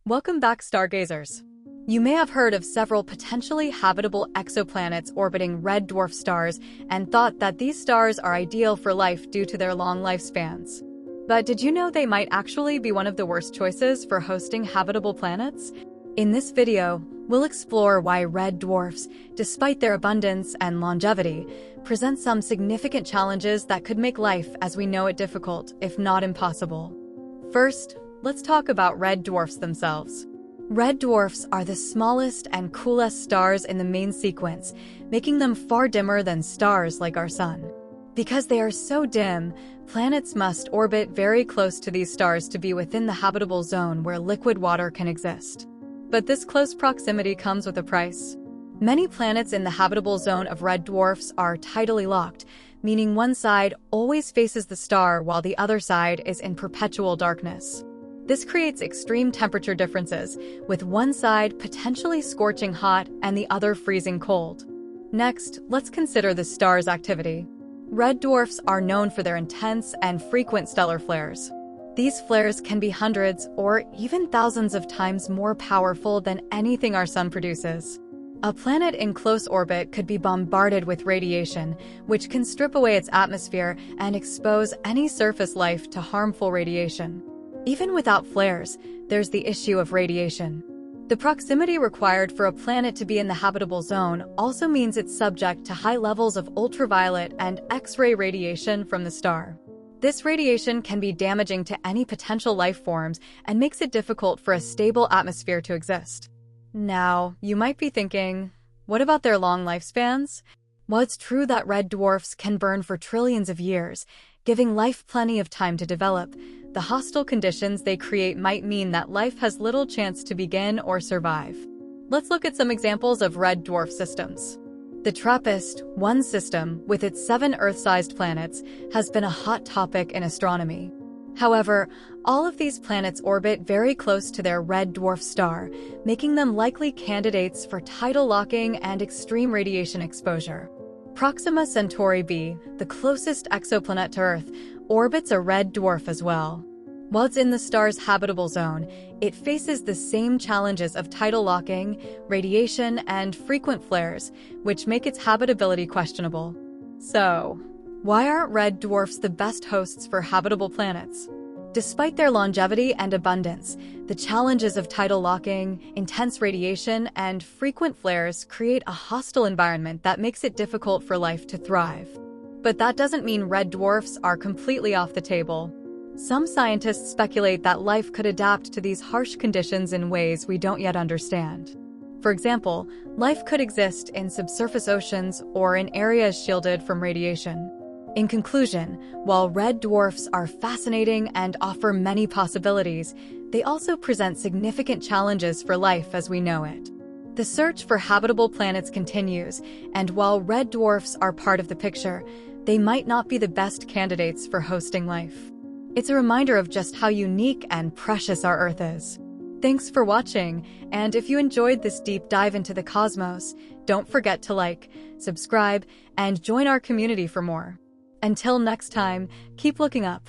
Welcome back, stargazers. You may have heard of several potentially habitable exoplanets orbiting red dwarf stars and thought that these stars are ideal for life due to their long lifespans. But did you know they might actually be one of the worst choices for hosting habitable planets? In this video, we'll explore why red dwarfs, despite their abundance and longevity, present some significant challenges that could make life as we know it difficult, if not impossible. First, let's talk about red dwarfs themselves. Red dwarfs are the smallest and coolest stars in the main sequence, making them far dimmer than stars like our Sun. Because they are so dim, planets must orbit very close to these stars to be within the habitable zone where liquid water can exist. But this close proximity comes with a price. Many planets in the habitable zone of red dwarfs are tidally locked, meaning one side always faces the star while the other side is in perpetual darkness. This creates extreme temperature differences, with one side potentially scorching hot and the other freezing cold. Next, let's consider the star's activity. Red dwarfs are known for their intense and frequent stellar flares. These flares can be hundreds or even thousands of times more powerful than anything our Sun produces. A planet in close orbit could be bombarded with radiation, which can strip away its atmosphere and expose any surface life to harmful radiation. Even without flares, there's the issue of radiation. The proximity required for a planet to be in the habitable zone also means it's subject to high levels of ultraviolet and X-ray radiation from the star. This radiation can be damaging to any potential life forms and makes it difficult for a stable atmosphere to exist. Now, you might be thinking, what about their long lifespans? While it's true that red dwarfs can burn for trillions of years, giving life plenty of time to develop, the hostile conditions they create might mean that life has little chance to begin or survive. Let's look at some examples of red dwarf systems. The trappist 1 system, with its 7 Earth-sized planets, has been a hot topic in astronomy. However, all of these planets orbit very close to their red dwarf star, making them likely candidates for tidal locking and extreme radiation exposure. Proxima Centauri b, the closest exoplanet to Earth, orbits a red dwarf as well. While it's in the star's habitable zone, it faces the same challenges of tidal locking, radiation, and frequent flares, which make its habitability questionable. So, why aren't red dwarfs the best hosts for habitable planets? Despite their longevity and abundance, the challenges of tidal locking, intense radiation, and frequent flares create a hostile environment that makes it difficult for life to thrive. But that doesn't mean red dwarfs are completely off the table. Some scientists speculate that life could adapt to these harsh conditions in ways we don't yet understand. For example, life could exist in subsurface oceans or in areas shielded from radiation. In conclusion, while red dwarfs are fascinating and offer many possibilities, they also present significant challenges for life as we know it. The search for habitable planets continues, and while red dwarfs are part of the picture, they might not be the best candidates for hosting life. It's a reminder of just how unique and precious our Earth is. Thanks for watching, and if you enjoyed this deep dive into the cosmos, don't forget to like, subscribe, and join our community for more. Until next time, keep looking up.